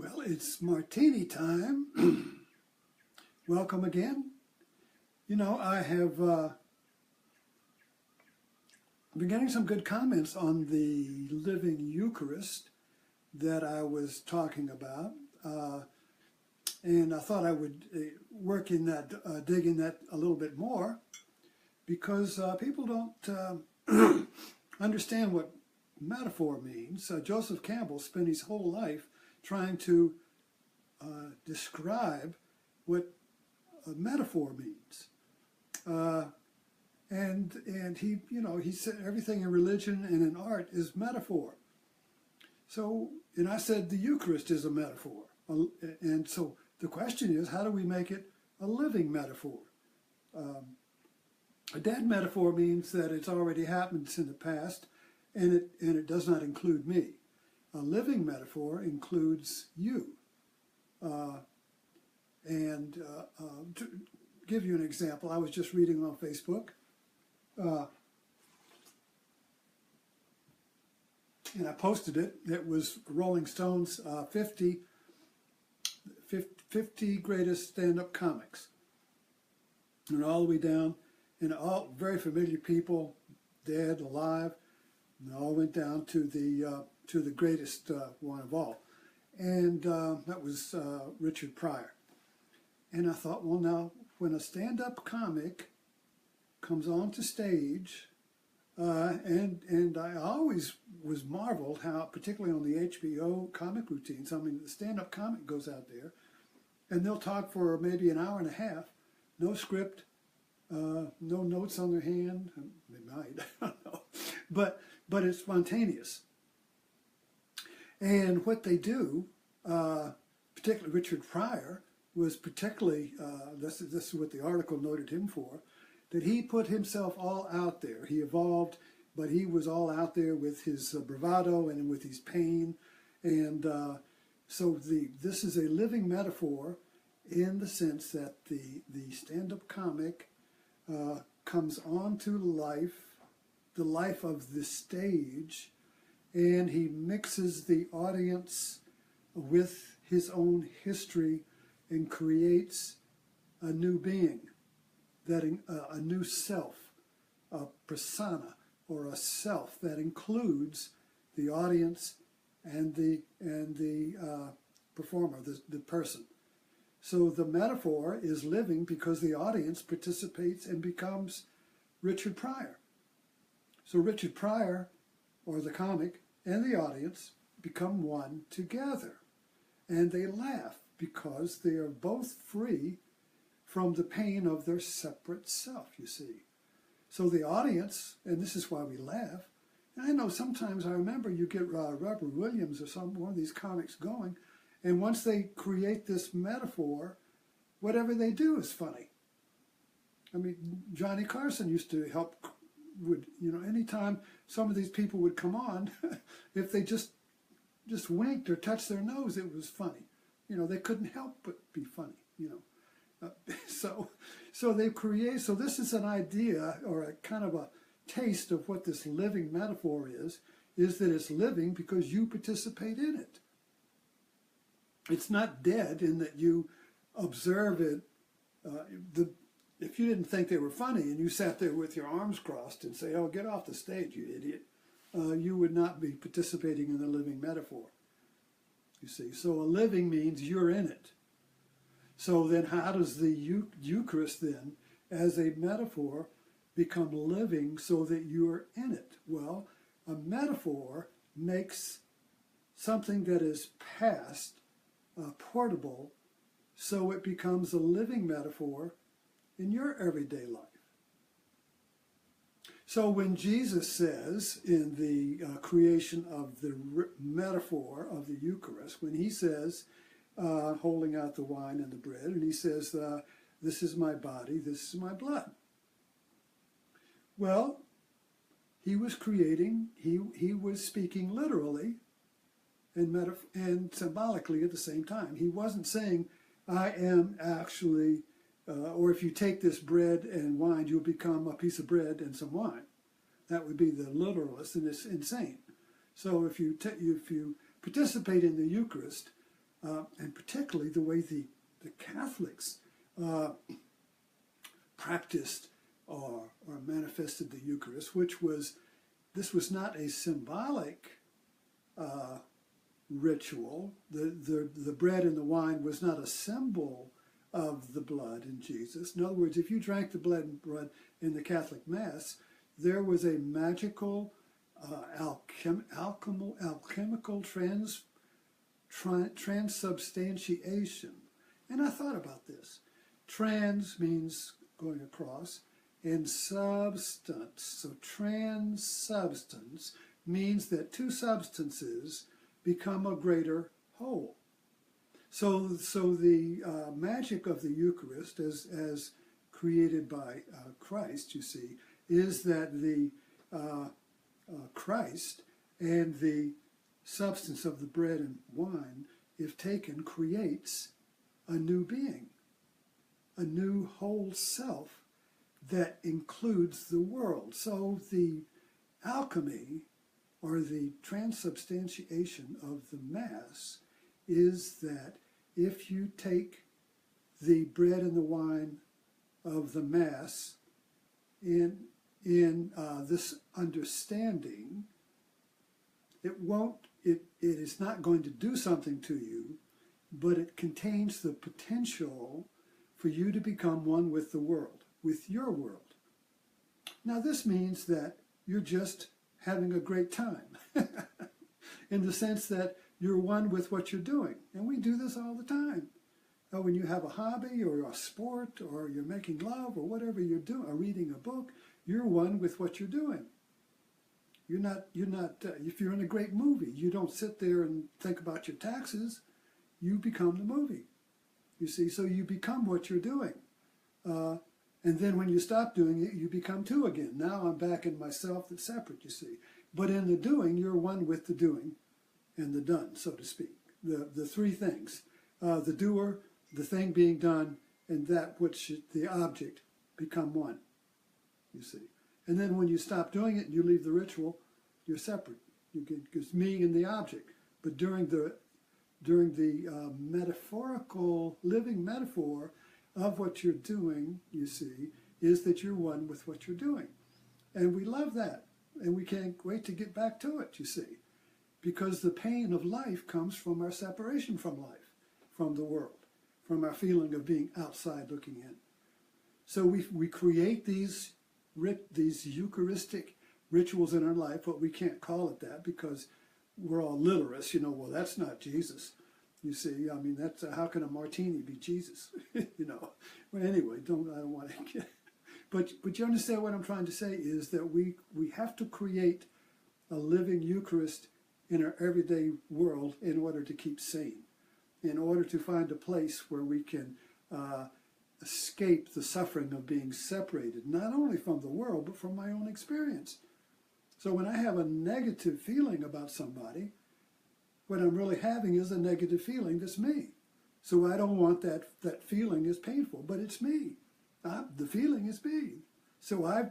Well, it's martini time. Welcome again. You know, I have been getting some good comments on the living Eucharist that I was talking about. And I thought I would work in that, dig in that a little bit more, because people don't understand what metaphor means. Joseph Campbell spent his whole life trying to describe what a metaphor means. And he, he said everything in religion and in art is metaphor. So, and I said the Eucharist is a metaphor. And so the question is, how do we make it a living metaphor? A dead metaphor means that it's already happened in the past, and it does not include me. A living metaphor includes you. To give you an example, I was just reading on Facebook, and I posted it. It was Rolling Stone's 50 greatest stand-up comics. And all the way down, and all very familiar people, dead, alive, and all went down to the greatest one of all. And that was Richard Pryor. And I thought, well, now, when a stand-up comic comes onto stage, and I always was marveled how, particularly on the HBO comic routines, I mean, the stand-up comic goes out there, and they'll talk for maybe an hour and a half, no script, no notes on their hand. They might, I don't know. But it's spontaneous. And what they do, particularly Richard Pryor, was particularly, this is what the article noted him for, that he put himself all out there. He evolved, but he was all out there with his bravado and with his pain. And so this is a living metaphor in the sense that the stand-up comic comes onto life, the life of the stage, and he mixes the audience with his own history and creates a new being, a new self, a persona, or a self that includes the audience and the performer, the person. So the metaphor is living because the audience participates and becomes Richard Pryor. So Richard Pryor, or the comic, and the audience become one together. And they laugh because they are both free from the pain of their separate self, you see. So the audience, and this is why we laugh, and I know sometimes, I remember you get Robert Williams or one of these comics going, and once they create this metaphor, whatever they do is funny. I mean, Johnny Carson used to help, anytime some of these people would come on, if they just winked or touched their nose, it was funny. They couldn't help but be funny, So they create, so this is an idea or a kind of a taste of what this living metaphor is that it's living because you participate in it. It's not dead in that you observe it. If you didn't think they were funny and you sat there with your arms crossed and say, oh, get off the stage, you idiot, you would not be participating in the living metaphor. You see, so a living means you're in it. So then how does the Eucharist then, as a metaphor, become living so that you're in it? Well, a metaphor makes something that is past portable, so it becomes a living metaphor in your everyday life. So when Jesus says in the creation of the metaphor of the Eucharist, when he says, holding out the wine and the bread, and he says, this is my body, this is my blood. Well, he was creating, he was speaking literally and symbolically at the same time. He wasn't saying, I am actually, or if you take this bread and wine, you'll become a piece of bread and some wine. That would be the literalist, and it's insane. So if you participate in the Eucharist, and particularly the way the Catholics practiced or manifested the Eucharist, this was not a symbolic ritual. The bread and the wine was not a symbol of the blood in Jesus. In other words, if you drank the blood in the Catholic Mass, there was a magical alchemical transubstantiation. And I thought about this. Trans means going across, and substance. So transubstance means that two substances become a greater whole. So the magic of the Eucharist, as created by Christ, you see, is that the Christ and the substance of the bread and wine, if taken, creates a new being, a new whole self that includes the world. So the alchemy, or the transubstantiation of the Mass, is that if you take the bread and the wine of the Mass in this understanding, it is not going to do something to you, but it contains the potential for you to become one with the world, with your world. Now this means that you're just having a great time in the sense that you're one with what you're doing. And we do this all the time. When you have a hobby or a sport or you're making love or whatever you're doing, or reading a book, you're one with what you're doing. You're not, if you're in a great movie, you don't sit there and think about your taxes. You become the movie. You see, so you become what you're doing. And then when you stop doing it, you become two again. Now I'm back in myself that's separate, you see. But in the doing, you're one with the doing and the done, so to speak. The three things. The doer, the thing being done, and that which the object become one, you see. And then when you stop doing it and you leave the ritual, you're separate. You get it's me and the object. But during the metaphorical, living metaphor of what you're doing, you see, is that you're one with what you're doing. And we love that. And we can't wait to get back to it, you see. Because the pain of life comes from our separation from life, from the world, from our feeling of being outside looking in. So we create these Eucharistic rituals in our life, but we can't call it that because we're all literalists, well, that's not Jesus. You see, I mean, that's how can a martini be Jesus? Well, anyway, I don't want to get. But you understand what I'm trying to say is that we have to create a living Eucharist in our everyday world in order to keep sane, in order to find a place where we can escape the suffering of being separated, not only from the world, but from my own experience. So when I have a negative feeling about somebody, what I'm really having is a negative feeling that's me. So I don't want that feeling is painful, but it's me. The feeling is me. So I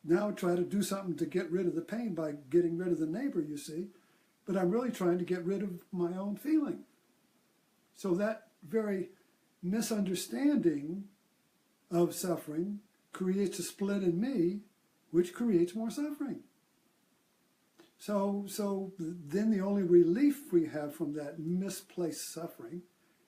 now try to do something to get rid of the pain by getting rid of the neighbor, you see. But I'm really trying to get rid of my own feeling. So that very misunderstanding of suffering creates a split in me, which creates more suffering. So then the only relief we have from that misplaced suffering,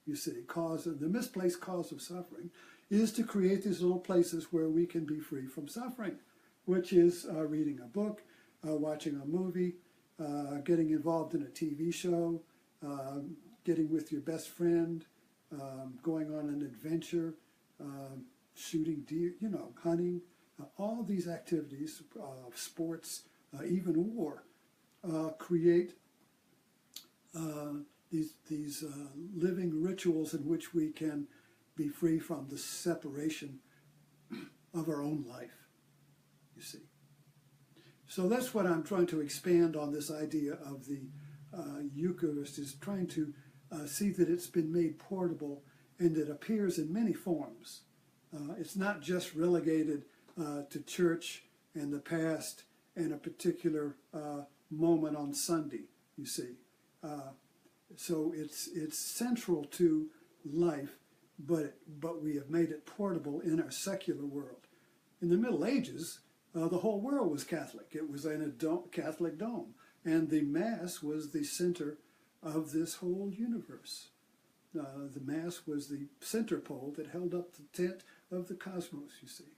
you see, the misplaced cause of suffering, is to create these little places where we can be free from suffering, which is reading a book, watching a movie, getting involved in a TV show, getting with your best friend, going on an adventure, shooting deer, hunting, all these activities, sports, even war, create these living rituals in which we can be free from the separation of our own life, you see. So that's what I'm trying to expand on, this idea of the Eucharist, is trying to see that it's been made portable and it appears in many forms. It's not just relegated to church and the past and a particular moment on Sunday, you see. So it's central to life, but we have made it portable in our secular world. In the Middle Ages, the whole world was Catholic. It was in a Catholic dome, and the Mass was the center of this whole universe. The Mass was the center pole that held up the tent of the cosmos, you see.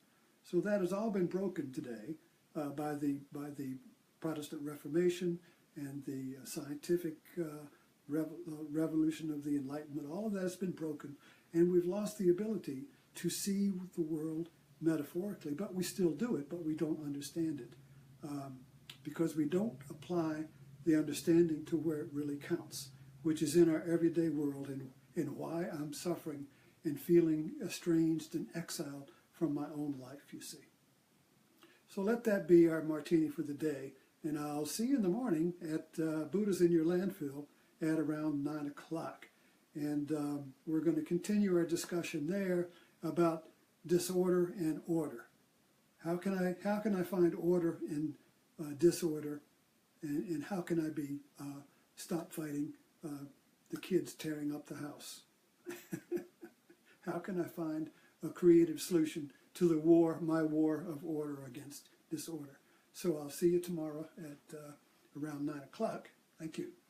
So that has all been broken today by the Protestant Reformation and the scientific revolution of the Enlightenment. All of that has been broken, and we've lost the ability to see the world metaphorically, but we still do it, but we don't understand it because we don't apply the understanding to where it really counts, which is in our everyday world, and why I'm suffering and feeling estranged and exiled from my own life, you see. So let that be our martini for the day, and I'll see you in the morning at Buddha's in Your Landfill at around 9 o'clock. And we're going to continue our discussion there about disorder and order. How can I find order in disorder, and how can I stop fighting the kids tearing up the house? How can I find a creative solution to the war, my war of order against disorder? So I'll see you tomorrow at around 9 o'clock. Thank you.